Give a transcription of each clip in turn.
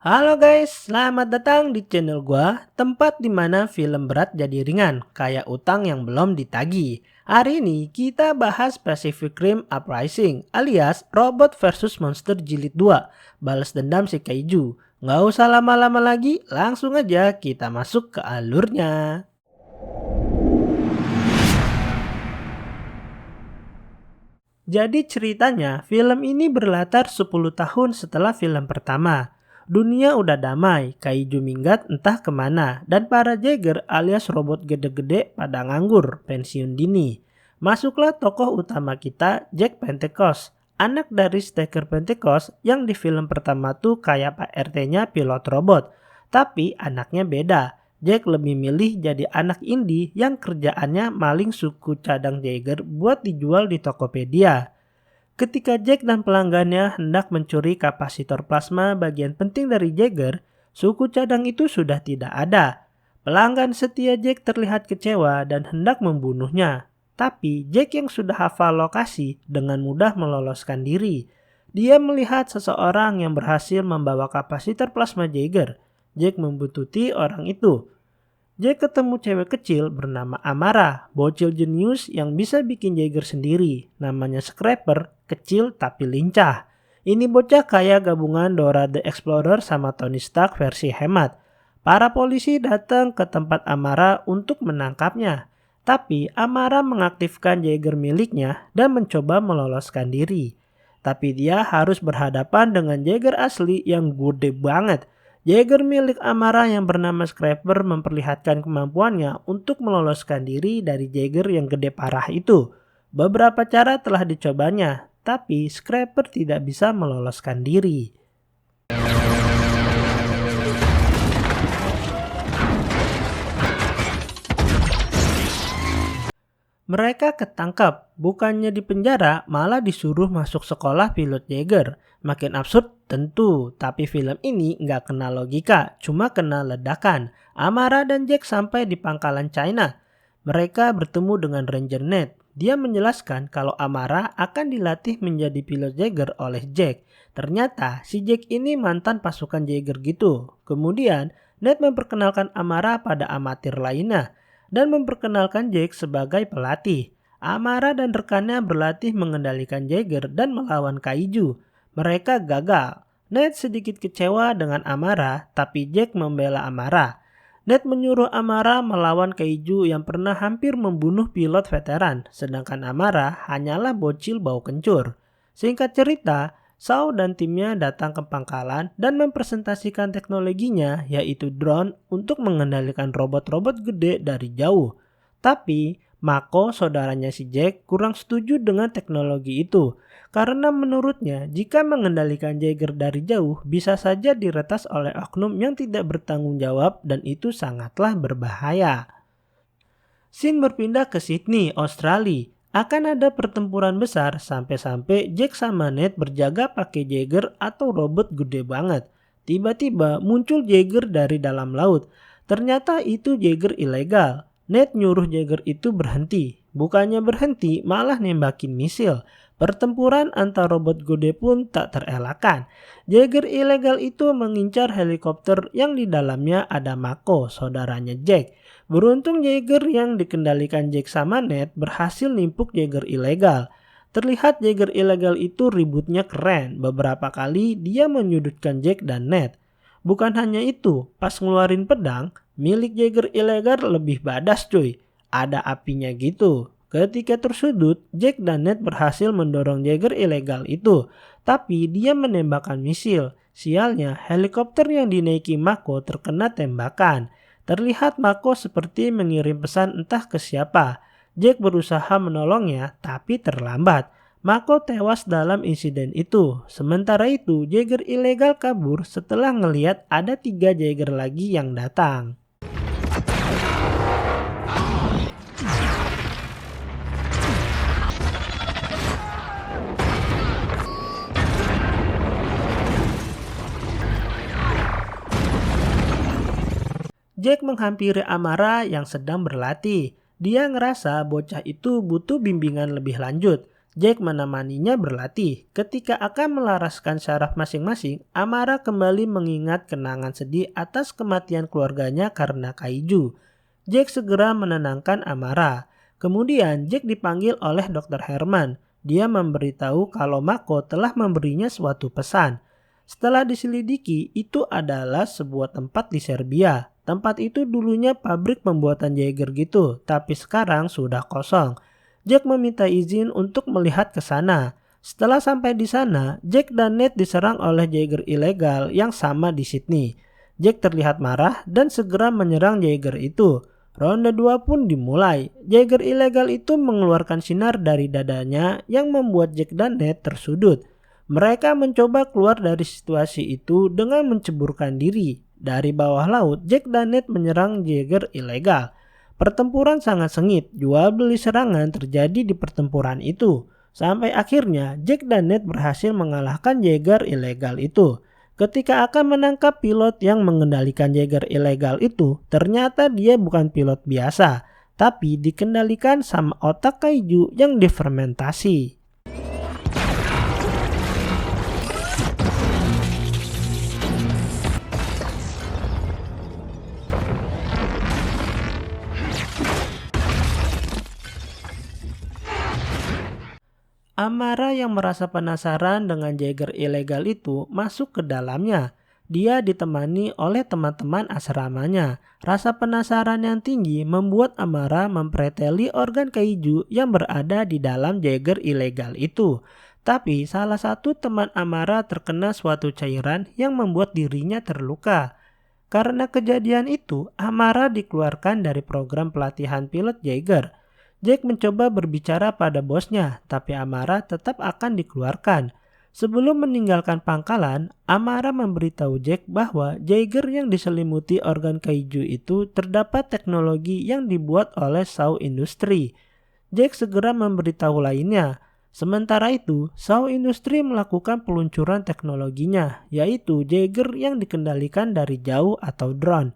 Halo guys, selamat datang di channel gua, tempat dimana film berat jadi ringan, kayak utang yang belum ditagih. Hari ini kita bahas Pacific Rim Uprising, alias Robot versus Monster Jilid 2, balas dendam si Kaiju. Nggak usah lama-lama lagi, langsung aja kita masuk ke alurnya. Jadi ceritanya, film ini berlatar 10 tahun setelah film pertama. Dunia udah damai, kaiju minggat entah kemana, dan para Jaeger alias robot gede-gede pada nganggur, pensiun dini. Masuklah tokoh utama kita, Jack Pentecost, anak dari Stacker Pentecost yang di film pertama tuh kayak Pak RT-nya pilot robot. Tapi anaknya beda. Jack lebih milih jadi anak indie yang kerjaannya maling suku cadang Jaeger buat dijual di Tokopedia. Ketika Jack dan pelanggannya hendak mencuri kapasitor plasma bagian penting dari Jaeger, suku cadang itu sudah tidak ada. Pelanggan setia Jack terlihat kecewa dan hendak membunuhnya. Tapi Jack yang sudah hafal lokasi dengan mudah meloloskan diri. Dia melihat seseorang yang berhasil membawa kapasitor plasma Jaeger. Jack membuntuti orang itu. Jack ketemu cewek kecil bernama Amara, bocil jenius yang bisa bikin Jaeger sendiri. Namanya Scrapper, kecil tapi lincah. Ini bocah kayak gabungan Dora the Explorer sama Tony Stark versi hemat. Para polisi datang ke tempat Amara untuk menangkapnya. Tapi Amara mengaktifkan Jaeger miliknya dan mencoba meloloskan diri. Tapi dia harus berhadapan dengan Jaeger asli yang gede banget. Jaeger milik Amara yang bernama Scrapper memperlihatkan kemampuannya untuk meloloskan diri dari Jaeger yang gede parah itu. Beberapa cara telah dicobanya, tapi Scrapper tidak bisa meloloskan diri. Mereka ketangkap, bukannya di penjara, malah disuruh masuk sekolah pilot Jaeger. Makin absurd tentu, tapi film ini nggak kena logika, cuma kena ledakan. Amara dan Jack sampai di pangkalan China. Mereka bertemu dengan Ranger Ned. Dia menjelaskan kalau Amara akan dilatih menjadi pilot Jaeger oleh Jack. Ternyata si Jack ini mantan pasukan Jaeger gitu. Kemudian Ned memperkenalkan Amara pada amatir lainnya dan memperkenalkan Jack sebagai pelatih. Amara dan rekannya berlatih mengendalikan Jaeger dan melawan kaiju. Mereka gagal. Ned sedikit kecewa dengan Amara, tapi Jack membela Amara. Ned menyuruh Amara melawan kaiju yang pernah hampir membunuh pilot veteran, sedangkan Amara hanyalah bocil bau kencur. Singkat cerita, Shaw dan timnya datang ke pangkalan dan mempresentasikan teknologinya, yaitu drone untuk mengendalikan robot-robot gede dari jauh. Tapi Mako, saudaranya si Jack, kurang setuju dengan teknologi itu. Karena menurutnya jika mengendalikan Jaeger dari jauh bisa saja diretas oleh oknum yang tidak bertanggung jawab dan itu sangatlah berbahaya. Scene berpindah ke Sydney, Australia. Akan ada pertempuran besar sampai-sampai Jack sama Ned berjaga pakai Jaeger atau robot gede banget. Tiba-tiba muncul Jaeger dari dalam laut. Ternyata itu Jaeger ilegal. Ned nyuruh Jaeger itu berhenti. Bukannya berhenti, malah nembakin misil. Pertempuran antar robot gede pun tak terelakkan. Jaeger ilegal itu mengincar helikopter yang di dalamnya ada Mako, saudaranya Jack. Beruntung Jaeger yang dikendalikan Jack sama Ned berhasil nimpuk Jaeger ilegal. Terlihat Jaeger ilegal itu ributnya keren. Beberapa kali dia menyudutkan Jack dan Ned. Bukan hanya itu, pas ngeluarin pedang, milik Jaeger ilegal lebih badas cuy. Ada apinya gitu. Ketika tersudut, Jack dan Ned berhasil mendorong Jaeger ilegal itu. Tapi dia menembakkan misil. Sialnya, helikopter yang dinaiki Mako terkena tembakan. Terlihat Mako seperti mengirim pesan entah ke siapa. Jack berusaha menolongnya, tapi terlambat. Mako tewas dalam insiden itu. Sementara itu, Jaeger ilegal kabur setelah ngelihat ada 3 Jaeger lagi yang datang. Jack menghampiri Amara yang sedang berlatih. Dia ngerasa bocah itu butuh bimbingan lebih lanjut. Jack menemaninya berlatih. Ketika akan melaraskan syaraf masing-masing, Amara kembali mengingat kenangan sedih atas kematian keluarganya karena kaiju. Jack segera menenangkan Amara. Kemudian Jack dipanggil oleh Dr. Herman. Dia memberitahu kalau Mako telah memberinya suatu pesan. Setelah diselidiki, itu adalah sebuah tempat di Serbia. Tempat itu dulunya pabrik pembuatan Jaeger gitu, tapi sekarang sudah kosong. Jack meminta izin untuk melihat ke sana. Setelah sampai di sana, Jack dan Ned diserang oleh Jaeger ilegal yang sama di Sydney. Jack terlihat marah dan segera menyerang Jaeger itu. Ronde 2 pun dimulai. Jaeger ilegal itu mengeluarkan sinar dari dadanya yang membuat Jack dan Ned tersudut. Mereka mencoba keluar dari situasi itu dengan menceburkan diri. Dari bawah laut, Jack dan Ned menyerang Jaeger ilegal. Pertempuran sangat sengit, jual beli serangan terjadi di pertempuran itu. Sampai akhirnya Jack dan Ned berhasil mengalahkan Jaeger ilegal itu. Ketika akan menangkap pilot yang mengendalikan Jaeger ilegal itu, ternyata dia bukan pilot biasa, tapi dikendalikan sama otak kaiju yang difermentasi. Amara yang merasa penasaran dengan Jaeger ilegal itu masuk ke dalamnya. Dia ditemani oleh teman-teman asramanya. Rasa penasaran yang tinggi membuat Amara mempreteli organ kaiju yang berada di dalam Jaeger ilegal itu. Tapi salah satu teman Amara terkena suatu cairan yang membuat dirinya terluka. Karena kejadian itu, Amara dikeluarkan dari program pelatihan pilot Jaeger. Jack mencoba berbicara pada bosnya, tapi Amara tetap akan dikeluarkan. Sebelum meninggalkan pangkalan, Amara memberitahu Jack bahwa Jaeger yang diselimuti organ kaiju itu terdapat teknologi yang dibuat oleh Shaw Industry. Jack segera memberitahu lainnya. Sementara itu, Shaw Industry melakukan peluncuran teknologinya, yaitu Jaeger yang dikendalikan dari jauh atau drone.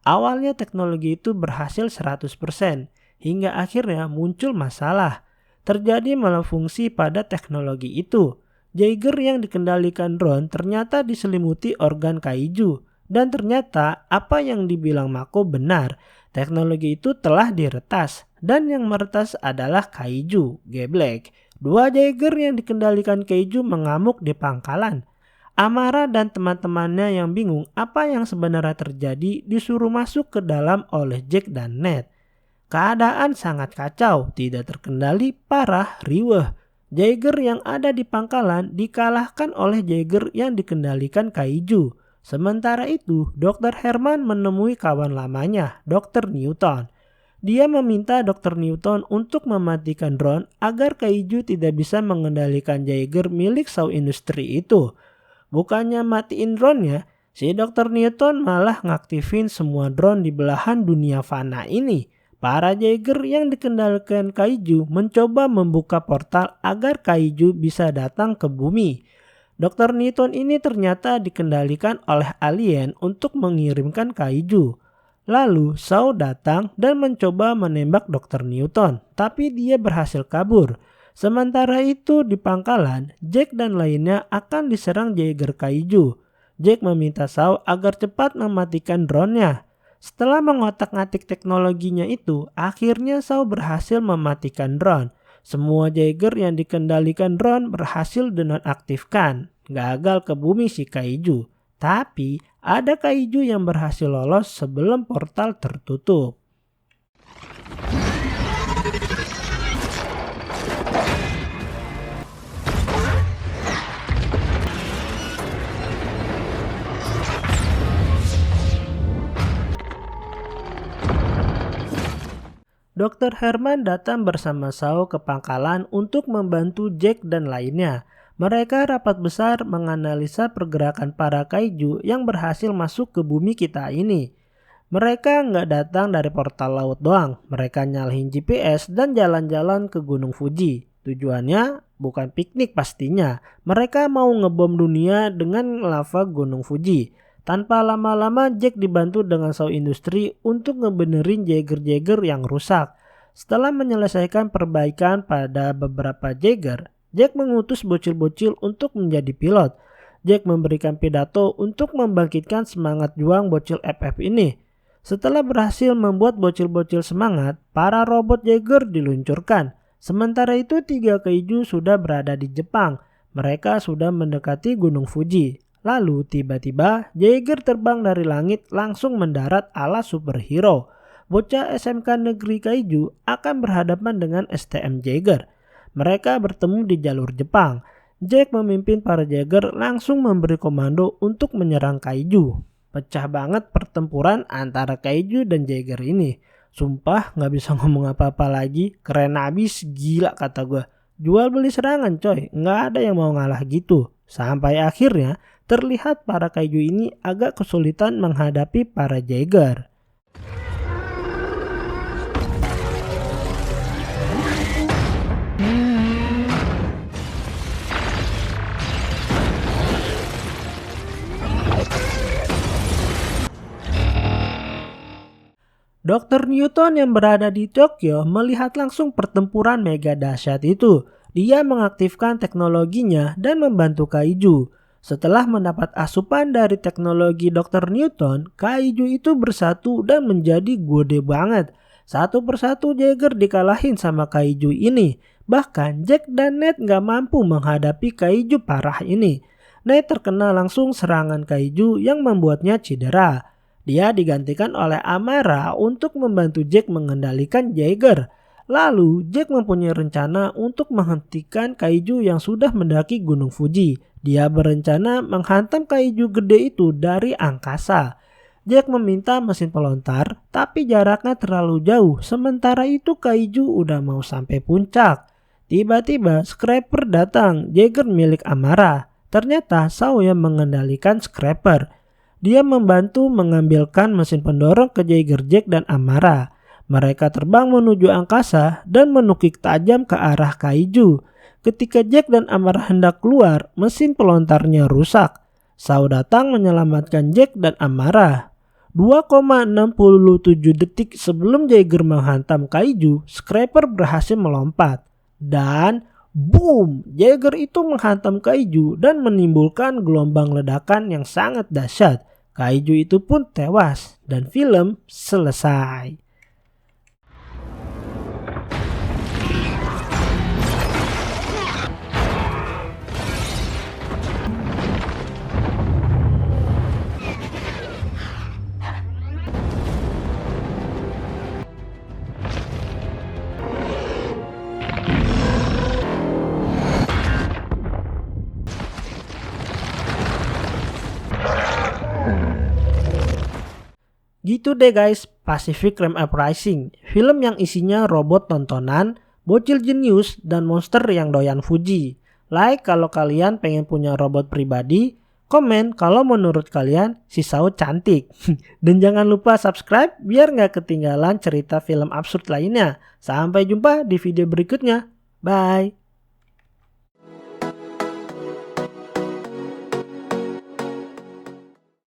Awalnya teknologi itu berhasil 100%. Hingga akhirnya muncul masalah. Terjadi malfungsi pada teknologi itu. Jaeger yang dikendalikan drone ternyata diselimuti organ kaiju. Dan ternyata apa yang dibilang Mako benar. Teknologi itu telah diretas. Dan yang meretas adalah kaiju, geblek. Dua Jaeger yang dikendalikan kaiju mengamuk di pangkalan. Amara dan teman-temannya yang bingung apa yang sebenarnya terjadi disuruh masuk ke dalam oleh Jack dan Ned. Keadaan sangat kacau, tidak terkendali, parah, riweh. Jaeger yang ada di pangkalan dikalahkan oleh Jaeger yang dikendalikan kaiju. Sementara itu, Dr. Herman menemui kawan lamanya, Dr. Newton. Dia meminta Dr. Newton untuk mematikan drone agar kaiju tidak bisa mengendalikan Jaeger milik Shaw Industry itu. Bukannya matiin drone-nya, si Dr. Newton malah ngaktifin semua drone di belahan dunia fana ini. Para Jaeger yang dikendalikan kaiju mencoba membuka portal agar kaiju bisa datang ke bumi. Dr. Newton ini ternyata dikendalikan oleh alien untuk mengirimkan kaiju. Lalu Shaw datang dan mencoba menembak Dr. Newton, tapi dia berhasil kabur. Sementara itu di pangkalan, Jack dan lainnya akan diserang Jaeger kaiju. Jack meminta Shaw agar cepat mematikan drone-nya. Setelah mengotak-ngatik teknologinya itu, akhirnya Shaw berhasil mematikan drone. Semua Jaeger yang dikendalikan drone berhasil dinonaktifkan. Gagal ke bumi si kaiju. Tapi ada kaiju yang berhasil lolos sebelum portal tertutup. Dr. Herman datang bersama Shaw ke pangkalan untuk membantu Jack dan lainnya. Mereka rapat besar menganalisa pergerakan para kaiju yang berhasil masuk ke bumi kita ini. Mereka nggak datang dari portal laut doang. Mereka nyalahin GPS dan jalan-jalan ke Gunung Fuji. Tujuannya bukan piknik pastinya. Mereka mau ngebom dunia dengan lava Gunung Fuji. Tanpa lama-lama Jack dibantu dengan Shaw Industry untuk ngebenerin Jaeger-Jaeger yang rusak. Setelah menyelesaikan perbaikan pada beberapa Jaeger, Jack mengutus bocil-bocil untuk menjadi pilot. Jack memberikan pidato untuk membangkitkan semangat juang bocil FF ini. Setelah berhasil membuat bocil-bocil semangat, para robot Jaeger diluncurkan. Sementara itu 3 kaiju sudah berada di Jepang. Mereka sudah mendekati Gunung Fuji. Lalu tiba-tiba Jaeger terbang dari langit langsung mendarat ala superhero. Bocah SMK Negeri Kaiju akan berhadapan dengan STM Jaeger. Mereka bertemu di jalur Jepang. Jack memimpin para Jaeger langsung memberi komando untuk menyerang Kaiju. Pecah banget pertempuran antara Kaiju dan Jaeger ini. Sumpah gak bisa ngomong apa-apa lagi. Keren abis, gila kata gue. Jual beli serangan coy, gak ada yang mau ngalah gitu. Sampai akhirnya terlihat para kaiju ini agak kesulitan menghadapi para Jaeger. Dr. Newton yang berada di Tokyo melihat langsung pertempuran mega dahsyat itu. Dia mengaktifkan teknologinya dan membantu kaiju. Setelah mendapat asupan dari teknologi Dr. Newton, kaiju itu bersatu dan menjadi gede banget. Satu persatu Jaeger dikalahin sama kaiju ini. Bahkan Jack dan Ned gak mampu menghadapi kaiju parah ini. Ned terkena langsung serangan kaiju yang membuatnya cedera. Dia digantikan oleh Amara untuk membantu Jack mengendalikan Jaeger. Lalu Jack mempunyai rencana untuk menghentikan kaiju yang sudah mendaki Gunung Fuji. Dia berencana menghantam kaiju gede itu dari angkasa. Jack meminta mesin pelontar, tapi jaraknya terlalu jauh. Sementara itu kaiju udah mau sampai puncak. Tiba-tiba Scraper datang, Jaeger milik Amara. Ternyata Shaw yang mengendalikan Scraper. Dia membantu mengambilkan mesin pendorong ke Jaeger Jack dan Amara. Mereka terbang menuju angkasa dan menukik tajam ke arah kaiju. Ketika Jack dan Amara hendak keluar, mesin pelontarnya rusak. Shaw datang menyelamatkan Jack dan Amara. 2,67 detik sebelum Jaeger menghantam kaiju, Scraper berhasil melompat. Dan boom! Jaeger itu menghantam kaiju dan menimbulkan gelombang ledakan yang sangat dahsyat. Kaiju itu pun tewas dan film selesai. Gitu deh guys, Pacific Rim Uprising, film yang isinya robot tontonan, bocil jenius, dan monster yang doyan Fuji. Like kalau kalian pengen punya robot pribadi, komen kalau menurut kalian si Shaw cantik. Dan jangan lupa subscribe biar nggak ketinggalan cerita film absurd lainnya. Sampai jumpa di video berikutnya. Bye!